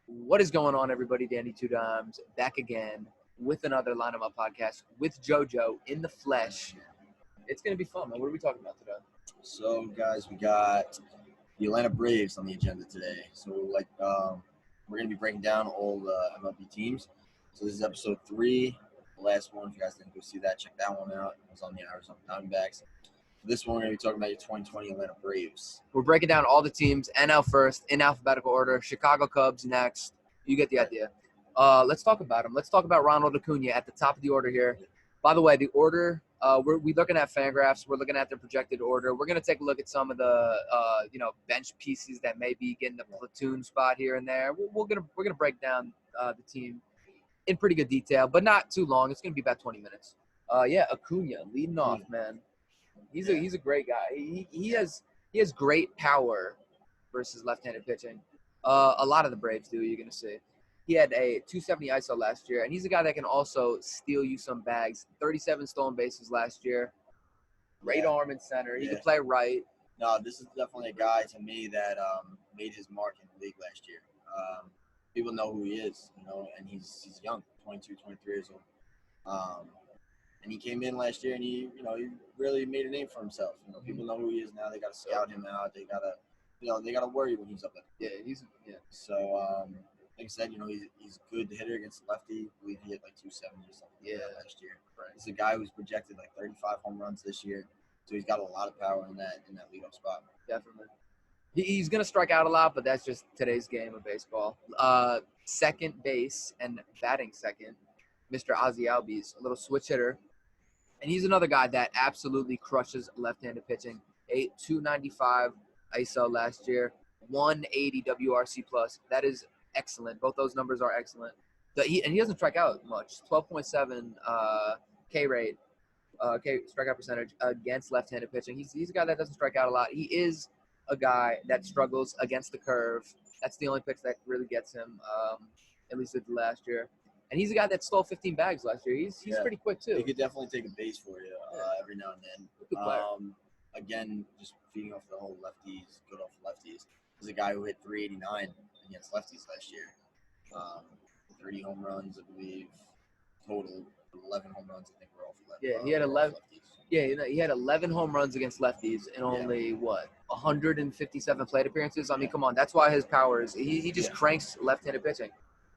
What is going on, everybody? Danny Two Dimes back again with another Line 'em Up podcast with JoJo in the flesh. It's going to be fun, man. What are we talking about today? So, guys, we got the Atlanta Braves on the agenda today. So, we're going to be breaking down all the MLB teams. So, this is episode 3. The last one, if you guys didn't go see that, check that one out. It was on the Arizona Diamondbacks. For this one, we're going to be talking about your 2020 Atlanta Braves. We're breaking down all the teams, NL first, in alphabetical order. Chicago Cubs next. You get the idea. Let's talk about them. Let's talk about Ronald Acuna at the top of the order here. By the way, the order, we're looking at Fangraphs. We're looking at their projected order. We're going to take a look at some of the, bench pieces that may be getting the platoon spot here and there. We're gonna break down the team in pretty good detail, but not too long. It's going to be about 20 minutes. Acuna leading off, man. He's a great guy. He has great power versus left-handed pitching. A lot of the Braves do. You're going to see. He had a 270 ISO last year, and he's a guy that can also steal you some bags. 37 stolen bases last year. Great arm in center. He can play right. No, this is definitely a guy to me that made his mark in the league last year. People know who he is, and he's young, 22, 23 years old. And he came in last year, and he really made a name for himself. People know who he is now. They got to scout him out. They gotta worry when he's up there. So, like I said, he's a good hitter against lefty. I believe he hit like 270 or something last year. Right. He's a guy who's projected like 35 home runs this year. So he's got a lot of power in that leadoff spot. Definitely. He's going to strike out a lot, but that's just today's game of baseball. Second base and batting second, Mr. Ozzie Albies, a little switch hitter. And he's another guy that absolutely crushes left-handed pitching. 295 ISO last year, 180 WRC plus. That is excellent. Both those numbers are excellent. He doesn't strike out much. 12.7 K rate, strikeout percentage against left-handed pitching. He's a guy that doesn't strike out a lot. He is a guy that struggles against the curve. That's the only pitch that really gets him, at least at the last year. And he's a guy that stole 15 bags last year. He's pretty quick, too. He could definitely take a base for you every now and then. Good player. Again, just feeding off the whole lefties, good off lefties. He's a guy who hit 389 against lefties last year. 30 home runs, I believe. Total 11 home runs, I think, were all for lefties. Yeah, he had 11. Yeah, he had 11 home runs against lefties in only 157 plate appearances. I mean, come on, that's why his power is. He just cranks left-handed pitching.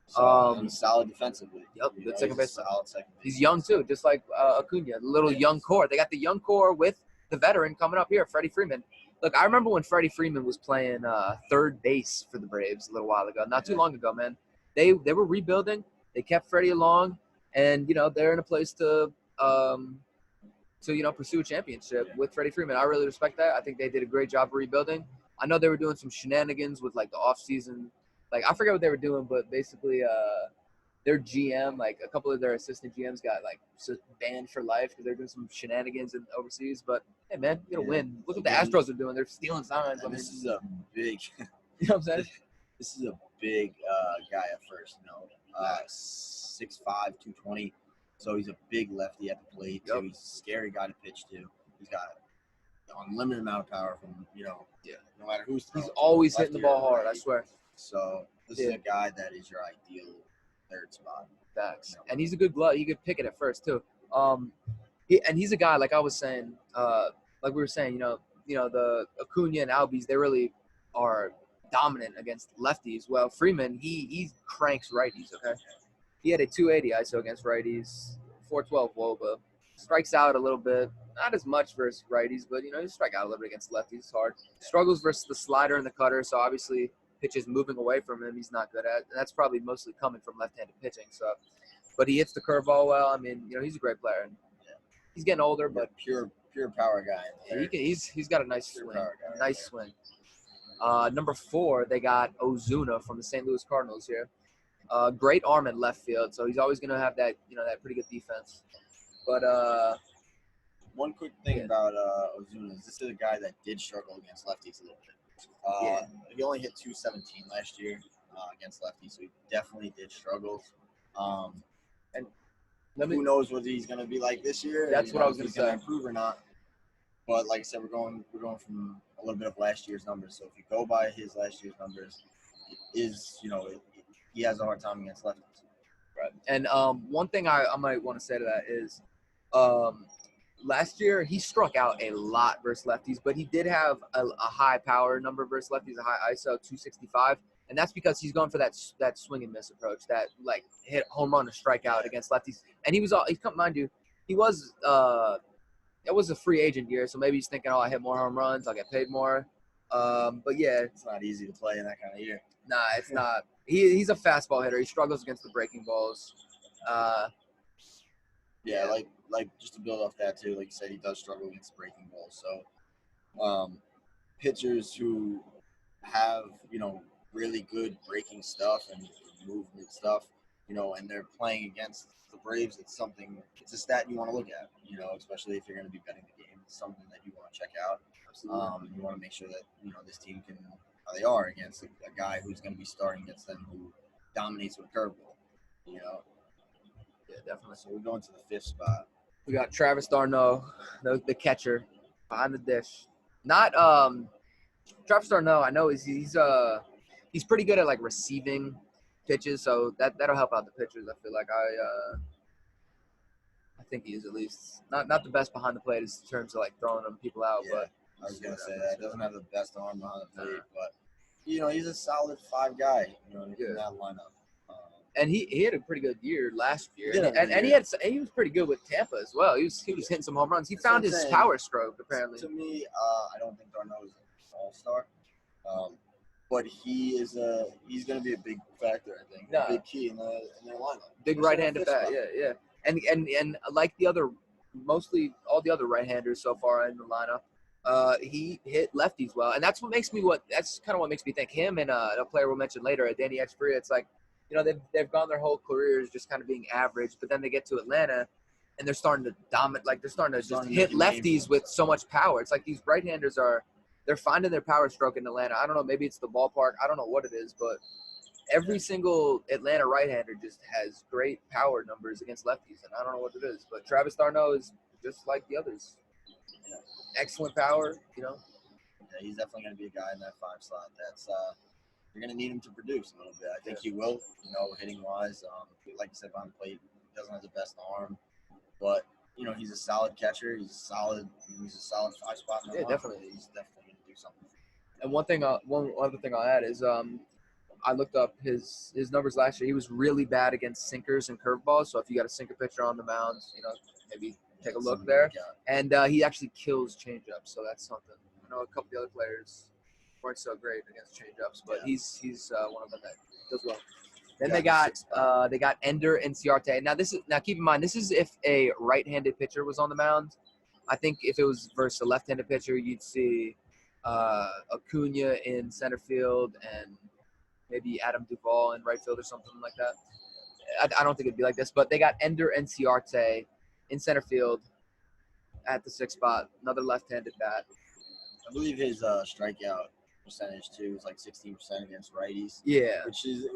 So, he's solid defensively. Yep, good second base. Solid second base. He's young too, just like Acuna, little young core. They got the young core with the veteran coming up here, Freddie Freeman. Look, I remember when Freddie Freeman was playing third base for the Braves a little while ago, not too long ago, man. They were rebuilding. They kept Freddie along, and they're in a place to pursue a championship with Freddie Freeman. I really respect that. I think they did a great job of rebuilding. I know they were doing some shenanigans with like the offseason. Like, I forget what they were doing, but basically their GM, like a couple of their assistant GMs got like banned for life because they're doing some shenanigans in overseas. But hey, man, you gotta win. Look what the Astros are doing. They're stealing signs. And this is a big, you know what I'm saying? This is a big guy at first. 6'5", 220. So he's a big lefty at the plate too. He's a scary guy to pitch to. He's got an unlimited amount of power from no matter who's throwing. He's always hitting the ball hard. I swear. So this is a guy that is your ideal third spot. Facts. And he's a good glove. He could pick it at first too. He's a guy, like I was saying, like we were saying, the Acuna and Albies, they really are dominant against lefties. Well, Freeman, he cranks righties. Okay, he had a 280 ISO against righties, 412 WOBA. Strikes out a little bit, not as much versus righties, but he strike out a little bit against lefties. It's hard. Struggles versus the slider and the cutter. So obviously, pitches moving away from him, he's not good at. And that's probably mostly coming from left-handed pitching. So, but he hits the curveball well. I mean, he's a great player. And he's getting older, but pure power guy. Yeah, he's got a nice swing. Nice swing. Number 4, they got Ozuna from the St. Louis Cardinals here. Great arm at left field, so he's always going to have that, that pretty good defense. But one quick thing about Ozuna is this is a guy that did struggle against lefties a little bit. He only hit 217 last year against lefties, so he definitely did struggle. And who knows what he's going to be like this year? That's what I was going to say. Improve or not? But like I said, we're going from a little bit of last year's numbers. So if you go by his last year's numbers, it is he has a hard time against lefties. Right. And one thing I might want to say to that is, last year he struck out a lot versus lefties, but he did have a high power number versus lefties, a high ISO 265, and that's because he's going for that swing and miss approach, that like hit home run or strikeout against lefties. And mind you, he was it was a free agent year, so maybe he's thinking, oh, I hit more home runs, I'll get paid more. But yeah, It's not easy to play in that kind of year. nah, it's not. He's a fastball hitter. He struggles against the breaking balls. Yeah, like just to build off that too, like you said, he does struggle against breaking balls. So, pitchers who have really good breaking stuff and movement stuff, and they're playing against the Braves, it's a stat you want to look at, especially if you're going to be betting the game. It's something that you want to check out. You want to make sure that this team can how they are against a guy who's going to be starting against them who dominates with a curveball. Yeah, definitely. So we're going to the fifth spot. We got Travis d'Arnaud, the catcher, behind the dish. Not Travis d'Arnaud. I know he's pretty good at like receiving pitches, so that'll help out the pitchers. I feel like I think he is at least not the best behind the plate in terms of like throwing them people out, but I was gonna say that doesn't have the best arm behind the plate, but he's a solid 5 guy, in that lineup. And he had a pretty good year last year, And he was pretty good with Tampa as well. He was hitting some home runs. He found his power stroke apparently. To me, I don't think d'Arnaud is an all-star, but he's going to be a big factor. I think a big key in their lineup. Big right-handed bat, yeah. And like mostly all the other right-handers so far in the lineup, he hit lefties well, and that's kind of what makes me think him and a player we'll mention later, Danny Echeverria. It's like, they've gone their whole careers just kind of being average, but then they get to Atlanta and they're starting to dominate. Like they're starting to just hit lefties with so much power. It's like these right-handers they're finding their power stroke in Atlanta. I don't know, maybe it's the ballpark. I don't know what it is, but every single Atlanta right-hander just has great power numbers against lefties, and I don't know what it is. But Travis d'Arnaud is just like the others. Excellent power, Yeah, he's definitely going to be a guy in that 5 slot. That's you're going to need him to produce a little bit. I think he will, hitting wise. Like you said, behind the plate, he doesn't have the best arm, but he's a solid catcher. He's a solid 5 spot. Yeah, definitely. He's definitely going to do something. And one other thing I'll add is I looked up his numbers last year. He was really bad against sinkers and curveballs. So if you got a sinker pitcher on the mound, maybe take a look there. And he actually kills changeups, so that's something. I know a couple of the other players weren't so great against changeups, but he's one of them that does well. Then they got Ender Inciarte. Now keep in mind, this is if a right-handed pitcher was on the mound. I think if it was versus a left-handed pitcher, you'd see Acuna in center field and maybe Adam Duvall in right field or something like that. I don't think it'd be like this, but they got Ender Inciarte in center field at the 6th spot, another left-handed bat. I believe his strikeout percentage too is like 16% against righties. Yeah, which is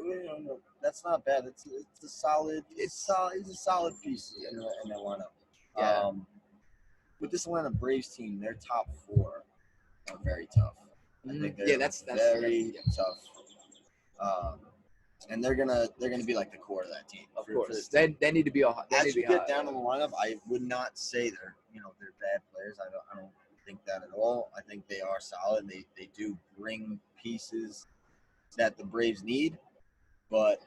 that's not bad. It's a solid piece in that lineup. Yeah. With this Atlanta Braves team, their top 4 are very tough. I think that's very tough. And they're gonna be like the core of that team. Of course, they need to be as you get down in the lineup, I would not say they're bad players. I don't think that at all. I think they are solid. They do bring pieces that the Braves need, but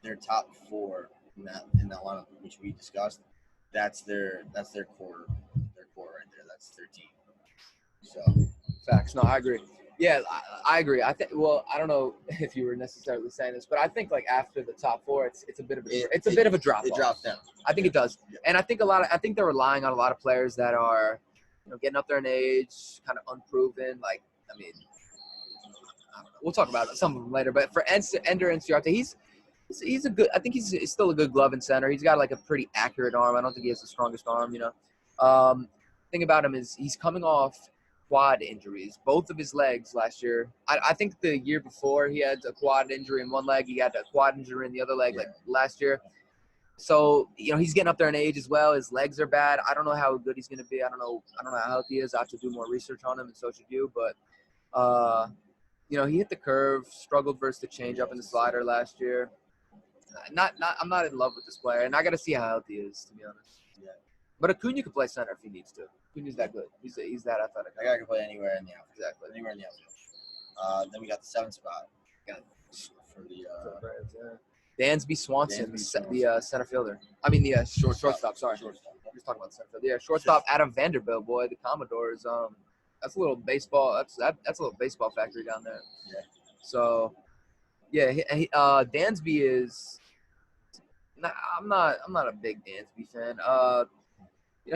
their top 4 in that lineup, which we discussed, that's their core right there. That's their team. So facts. No, I agree. Yeah, I agree. I think. Well, I don't know if you were necessarily saying this, but I think like after the top 4, it's a bit of a drop. It drops down. I think it does, and I think I think they're relying on a lot of players that are, getting up there in age, kind of unproven. Like, I mean, I don't know. We'll talk about some of them later. But for Ender Inciarte, he's a good. I think he's still a good glove and center. He's got like a pretty accurate arm. I don't think he has the strongest arm. Thing about him is he's coming off quad injuries, both of his legs last year. I think the year before he had a quad injury in one leg. He had a quad injury in the other leg, like last year. So, he's getting up there in age as well. His legs are bad. I don't know how good he's going to be. I don't know how healthy he is. I have to do more research on him, and so should you. But he hit the curve, struggled versus the changeup and the slider last year. I'm not in love with this player, and I got to see how healthy he is, to be honest. Yeah. But Acuna could play center if he needs to. Acuna's that good. He's that athletic. That guy can play anywhere in the outfield. Exactly. Anywhere in the outfield. Then we got the 7th spot. Got for the Dansby Swanson, the center fielder. I mean the shortstop. Sorry, shortstop. We're just talking about center field. Yeah, shortstop Adam Vanderbilt, boy, the Commodores. That's a little baseball. That's a little baseball factory down there. Yeah. So, yeah, Dansby is. I'm not a big Dansby fan.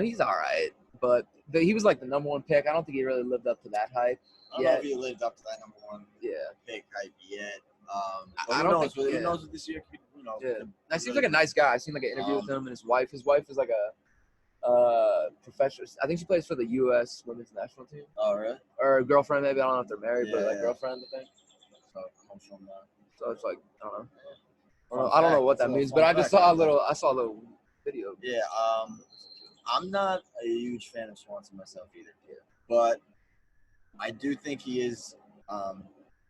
He's all right, but he was like the number 1 pick. I don't think he really lived up to that hype. I don't know if he lived up to that number 1 pick hype yet. I don't think who knows what this year could, Yeah. He seems like a nice guy. I seen like an interview with him and his wife. His wife is like a professional. I think she plays for the U.S. women's national team. Oh, really? Or a girlfriend, maybe. I don't know if they're married, but like girlfriend, I think. So it comes from So it's like I don't know. I don't know what that means, but I just saw a little video. Yeah. I'm not a huge fan of Swanson myself either. Yeah. But I do think he is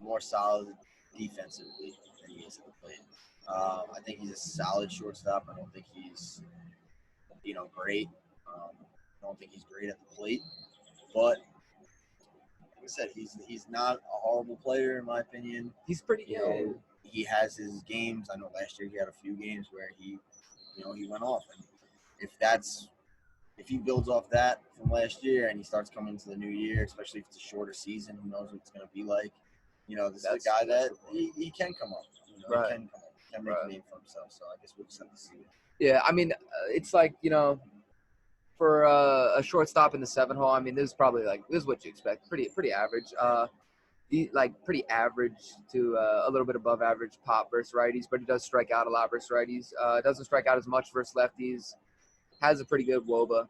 more solid defensively than he is at the plate. I think he's a solid shortstop. I don't think he's, great. I don't think he's great at the plate. But like I said, he's not a horrible player in my opinion. He's pretty. He has his games. I know last year he had a few games where he went off. And if he builds off that from last year and he starts coming into the new year, especially if it's a shorter season, who knows what it's going to be like. This is a guy that he can come up. He can come up. He can make a name for himself. So I guess we'll just have to see. Yeah, I mean, it's like, for a shortstop in the 7 hole, I mean, this is what you expect. Pretty average. Pretty average to a little bit above average pop versus righties, but he does strike out a lot versus righties. Doesn't strike out as much versus lefties. Has a pretty good WOBA.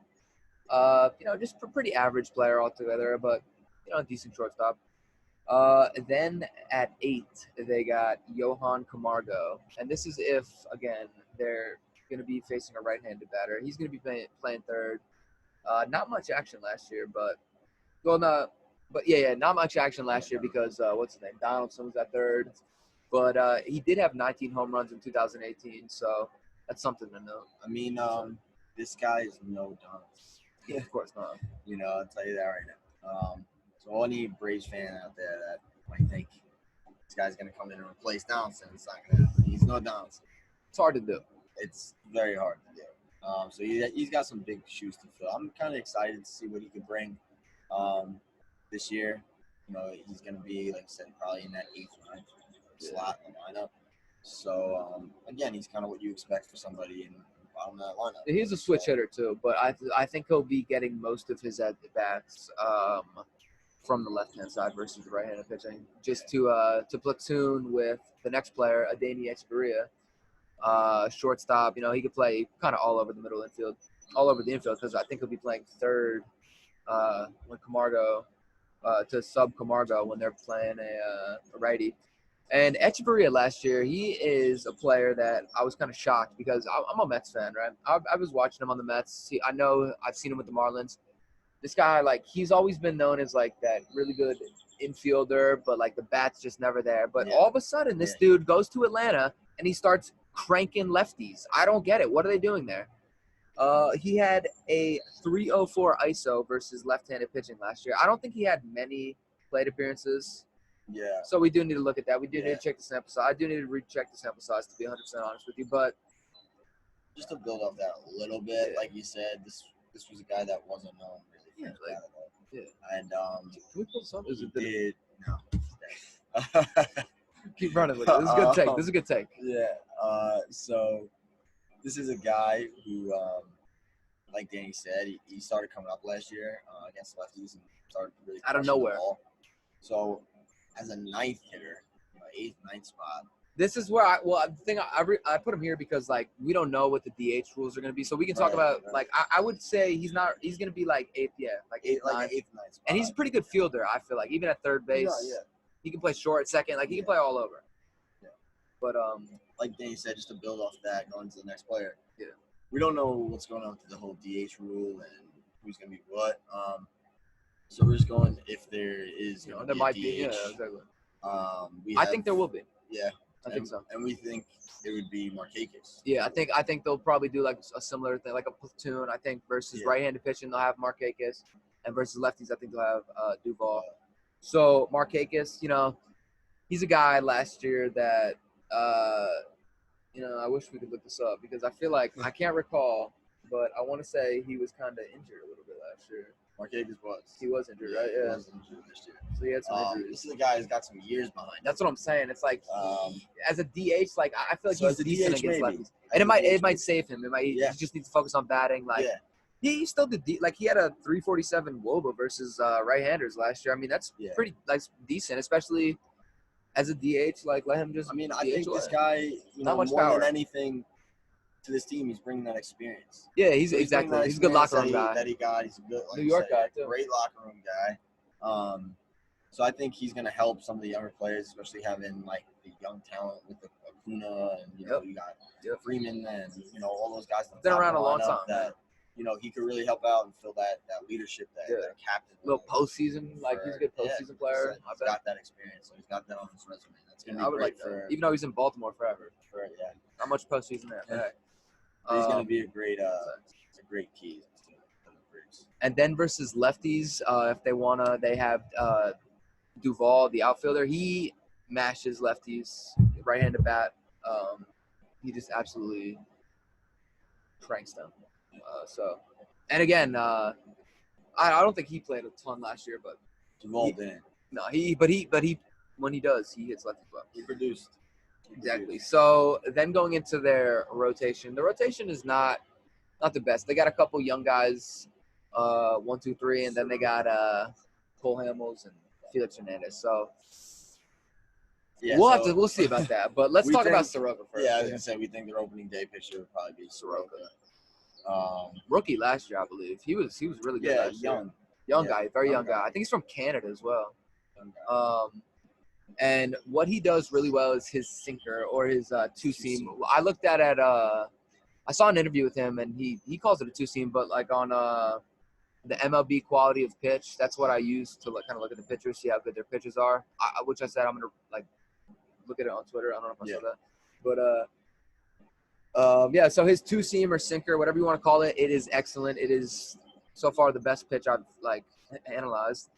Just a pretty average player altogether, but a decent shortstop. Then at 8, they got Johan Camargo, and this is if again they're going to be facing a right-handed batter. He's going to be playing third. Not much action last year, not much action last year because what's his name? Donaldson was at third, but he did have 19 home runs in 2018, so that's something to note. I mean, this guy is no Donaldson. Yeah, of course not. I'll tell you that right now. So any Braves fan out there that might think this guy's going to come in and replace Donaldson, it's not going to happen. He's no Donaldson. It's hard to do. It's very hard to do. So he's got some big shoes to fill. I'm kind of excited to see what he can bring this year. He's going to be, like I said, probably in that 8th or 9th slot in the lineup. So, again, he's kind of what you expect for somebody in the bottom of that lineup. He's a switch hitter, too, but I think he'll be getting most of his at-bats from the left-hand side versus the right-handed pitching, just to platoon with the next player, Adeiny Echeverria, shortstop. He could play kind of all over the middle infield, all over the infield, because I think he'll be playing third when Camargo to sub Camargo when they're playing a righty. And Echeverria last year, he is a player that I was kind of shocked because I'm a Mets fan, right? I was watching him on the Mets. I know I've seen him with the Marlins. This guy, he's always been known as, that really good infielder, but, the bat's just never there. But all of a sudden, this dude goes to Atlanta, and he starts cranking lefties. I don't get it. What are they doing there? He had a 304 ISO versus left-handed pitching last year. I don't think he had many plate appearances. Yeah. So we do need to look at that. We do need to check the sample size. I do need to recheck the sample size to be 100% honest with you. But just to build off that a little bit, like you said, this was a guy that wasn't known really. And can we pull something? No. Keep running with it. This is a good take. This is a good take. Yeah. So this is a guy who, like Danny said, he started coming up last year against lefties and started really out of nowhere. So as a 9th hitter, 8th, 9th spot. This is where I put him here because we don't know what the DH rules are going to be, so we can talk about I would say he's going to be 8th, 8th, 9th, spot. And he's a pretty good fielder. I feel like even at third base, he can play short, second, he can play all over. Yeah. But like Danny said, just to build off that, going to the next player. Yeah. We don't know what's going on with the whole DH rule and who's going to be what. So we're just going if there is there might be. Yeah, exactly. I think there will be. Yeah, I think so. And we think it would be Markakis. Yeah, I think they'll probably do like a similar thing, like a platoon. I think versus right-handed pitching, they'll have Markakis, and versus lefties, I think they'll have Duvall. So Markakis, he's a guy last year that I wish we could look this up because I feel like I can't recall, but I want to say he was kind of injured a little bit last year. Markakis was. He was injured, right? Yeah. He was injured this year. So he had some injuries. This is a guy who's got some years behind him. That's what I'm saying. It's like as a DH, like I feel like So he's as a decent DH against maybe. lefties, and it might save him. He just needs to focus on batting. Like he still did like he had a 347 WOBA versus right-handers last year. I mean that's pretty decent, especially as a DH. Like let him just. I mean, I DH think away. this guy, Not much more power. than anything, to this team, he's bringing that experience. Yeah, he's bringing exactly. that He's a good locker room experience guy. that he got. He's a good New York guy too. Great locker room guy. So I think he's going to help some of the younger players, especially having like the young talent with the Acuna and you got Freeman and all those guys. Been around a long time. That he could really help out and fill that leadership, that captain. Little postseason, he's a good postseason player. He's got that experience, so he's got that on his resume. That's going to be I would great like for, even though he's in Baltimore forever. Not much postseason there. Yeah. He's going to be a great key to the Braves. And then versus lefties, if they wanna, they have Duvall, the outfielder. He mashes lefties, right-handed bat. He just absolutely cranks them. And again, I don't think he played a ton last year, but Duvall didn't. No, but he when he does, he hits lefties well. He produced. Exactly. So then going into their rotation, the rotation is not the best. They got a couple young guys, 1, 2, 3, and then they got Cole Hamels and Felix Hernandez. So we'll see about that. But let's talk about Soroka first. Yeah, I was gonna say we think their opening day pitcher would probably be Soroka. Rookie last year, I believe. He was really good. Yeah, last year. Young guy, very young guy. I think he's from Canada as well. And what he does really well is his sinker or his two-seam. I looked at I saw an interview with him, and he calls it a two-seam, but like on the MLB quality of pitch, that's what I use to kind of look at the pitchers, see how good their pitches are. Which I said I'm gonna look at it on Twitter. I don't know if I saw that, but so his two-seam or sinker, whatever you want to call it, it is excellent. It is so far the best pitch I've analyzed.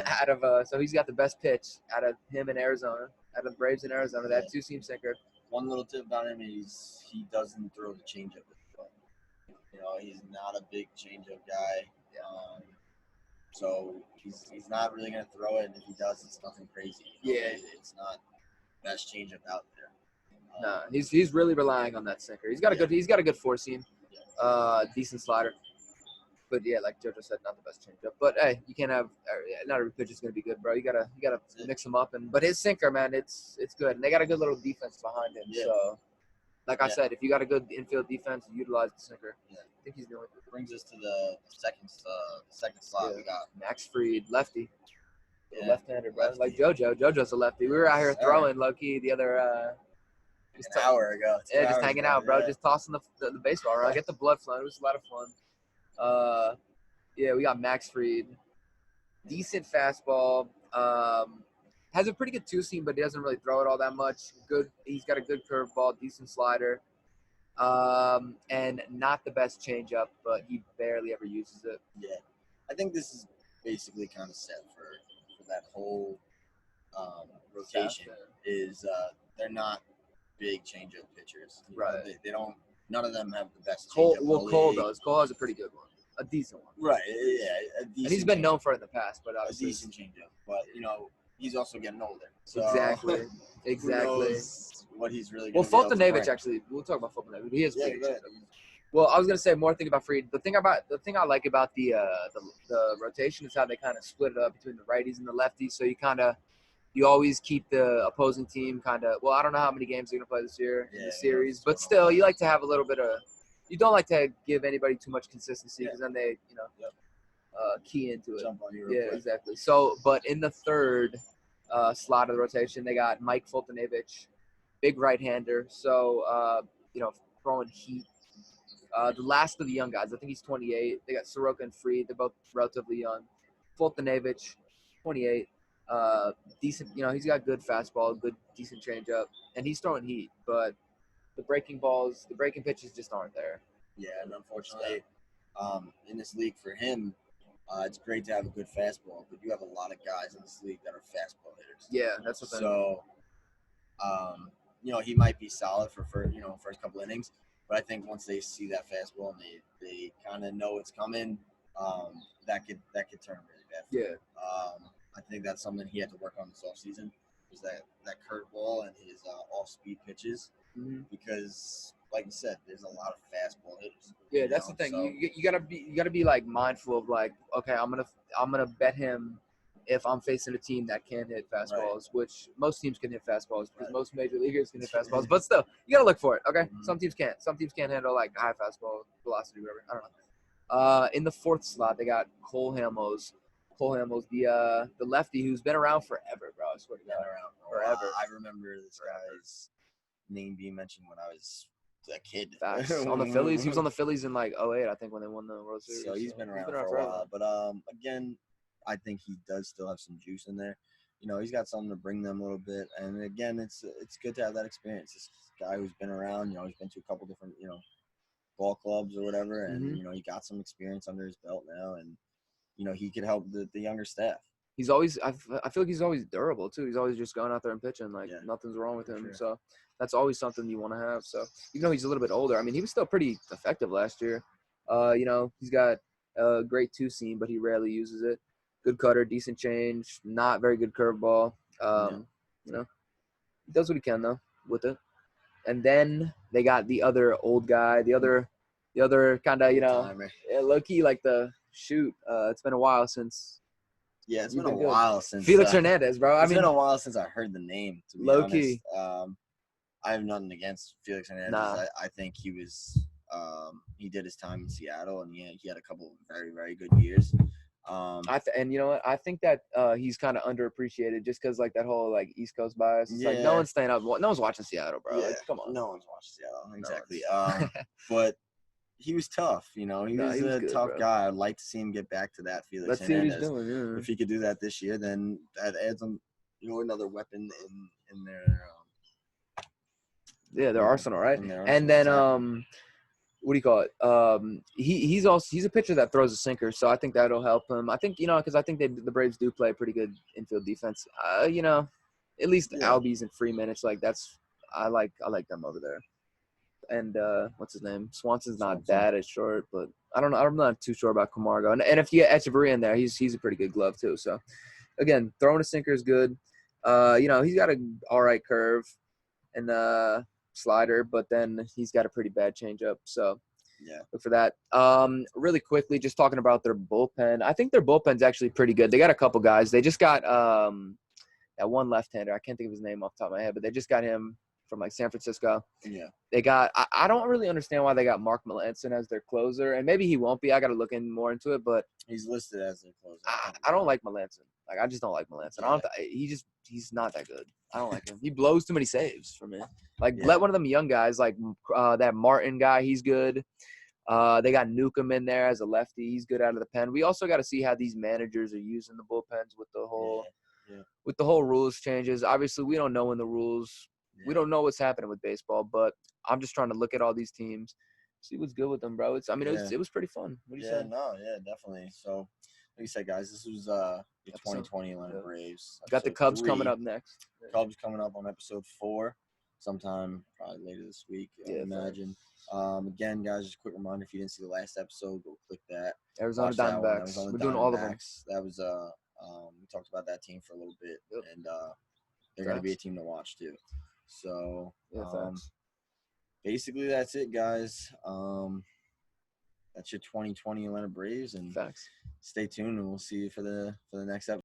Out of so he's got the best pitch out of him in Arizona, out of the Braves in Arizona. That two-seam sinker. One little tip about him is he doesn't throw the changeup. He's not a big changeup guy. So he's not really gonna throw it, and if he does, it's nothing crazy. It's not best changeup out there. No, he's really relying on that sinker. He's got a good four-seam, decent slider. But yeah, like JoJo said, not the best changeup. But hey, you can't have not every pitch is gonna be good, bro. You gotta mix them up. But his sinker, man, it's good. And they got a good little defense behind him. Yeah. So, like I said, if you got a good infield defense, utilize the sinker. Yeah. I think he's doing it. Brings us to the second slot. We got Max Fried, lefty, left-hander, bro. Like JoJo. JoJo's a lefty. We were out here throwing low key the other. An hour ago. Just hanging out, bro. Just tossing the baseball around. Get the blood flowing. It was a lot of fun. We got Max Fried. Decent fastball. Has a pretty good two-seam, but he doesn't really throw it all that much. Good. He's got a good curveball, decent slider. And not the best changeup, but he barely ever uses it. Yeah. I think this is basically kind of set for that whole rotation. They're not big changeup pitchers. Right. They don't. None of them have the best Cole. changeup. Well, Cole does. Cole has a pretty good one, a decent one. Right. Yeah. A decent. And he's been known for it in the past, but a decent changeup. But he's also getting older. So exactly. Who knows what he's really. Well, Fultonavich actually. We'll talk about Fultonavich. He is pretty good. Well, I was gonna say more thing about Fried. The thing I like about the rotation is how they kind of split it up between the righties and the lefties. So you always keep the opposing team kind of. Well, I don't know how many games they're gonna play this year in the series, but still, you like to have a little bit of. You don't like to give anybody too much consistency because then they key into it. Jump on you real quick. Exactly. So, but in the third slot of the rotation, they got Mike Fultonavich, big right-hander. So throwing heat. The last of the young guys, I think he's 28. They got Soroka and Fried. They're both relatively young. Fultonavich, 28. Decent. He's got good fastball, good decent changeup, and he's throwing heat. But the breaking pitches just aren't there. Yeah, and unfortunately, in this league for him, it's great to have a good fastball, but you have a lot of guys in this league that are fastball hitters. Yeah, that's the thing. So, he might be solid for first couple innings, but I think once they see that fastball and they kind of know it's coming, that could turn really bad. Yeah. I think that's something he had to work on this offseason, was that curveball and his off-speed pitches, because, like you said, there's a lot of fastball hitters. Yeah, that's the thing. So, you gotta be like mindful of like, okay, I'm gonna bet him if I'm facing a team that can hit fastballs, right, which most teams can hit fastballs because right, most major leaguers can hit fastballs. But still, you gotta look for it. Okay, some teams can't. Some teams can't handle like high fastball velocity, whatever. I don't know. In the fourth slot, they got Cole Hamels. Cole Hamels, the lefty who's been around forever, bro. I swear to God, forever. I remember this guy's name being mentioned when I was a kid. On the Phillies. He was on the Phillies in like 2008, I think, when they won the World Series. So he's been around for a while. But again, I think he does still have some juice in there. He's got something to bring them a little bit. And again, it's good to have that experience. This guy who's been around, he's been to a couple different, ball clubs or whatever, and he got some experience under his belt now, and he could help the younger staff. He's always, I feel like he's always durable too. He's always just going out there and pitching, like nothing's wrong with him. Sure. So that's always something you want to have. So even though he's a little bit older, I mean, he was still pretty effective last year. He's got a great two seam, but he rarely uses it. Good cutter, decent change, not very good curveball. He does what he can though with it. And then they got the other old guy, the other kind of low key like the shoot. It's been a while since. Yeah, it's been a while since Felix Hernandez, bro. It's been a while since I heard the name. To be low honest. Key. I have nothing against Felix Hernandez. Nah. I think he was. He did his time in Seattle, and he had a couple of very, very good years. And you know what? I think that he's kind of underappreciated just because like that whole like East Coast bias. It's like no one's staying up. No one's watching Seattle, bro. Yeah. Like, come on. No one's watching Seattle. Exactly. But he was tough. He was a tough bro. guy. I'd like to see him get back to that. Felix Let's Hernandez. see what he's doing. Yeah. If he could do that this year, then that adds him, another weapon in their. Their arsenal, right? And then what do you call it? He's a pitcher that throws a sinker, so I think that'll help him. I think because I think the Braves do play pretty good infield defense. At least Albies and Freeman. It's like I like them over there. And what's his name? Swanson's not bad at short, but I don't know. I'm not too sure about Camargo. And if you get Echeverria in there, he's a pretty good glove too. So again, throwing a sinker is good. He's got an all right curve and slider, but then he's got a pretty bad changeup. So look for that. Really quickly, just talking about their bullpen. I think their bullpen's actually pretty good. They got a couple guys. They just got that one left-hander. I can't think of his name off the top of my head, but they just got him from like San Francisco. Yeah. They got I don't really understand why they got Mark Melancon as their closer, and maybe he won't be. I got to look in more into it, but he's listed as their closer. I don't like Melancon. Like I just don't like Melancon. Yeah. He's not that good. I don't like him. He blows too many saves for me. Like let one of them young guys like that Martin guy. He's good. They got Newcomb in there as a lefty. He's good out of the pen. We also got to see how these managers are using the bullpens with the whole rules changes. Obviously, we don't know when the rules. We don't know what's happening with baseball, but I'm just trying to look at all these teams, see what's good with them, bro. It was pretty fun. What do you say? Definitely. So, like you said, guys, this was the 2020 Atlanta Braves. Got the Cubs coming up next. Cubs coming up on episode 4, sometime probably later this week, I imagine. Again, guys, just a quick reminder, if you didn't see the last episode, go click that. Arizona Diamondbacks. We're doing all of them. That was we talked about that team for a little bit, and they're going to be a team to watch too. So basically that's it, guys. That's your 2020 Atlanta Braves, and stay tuned, and we'll see you for the next episode.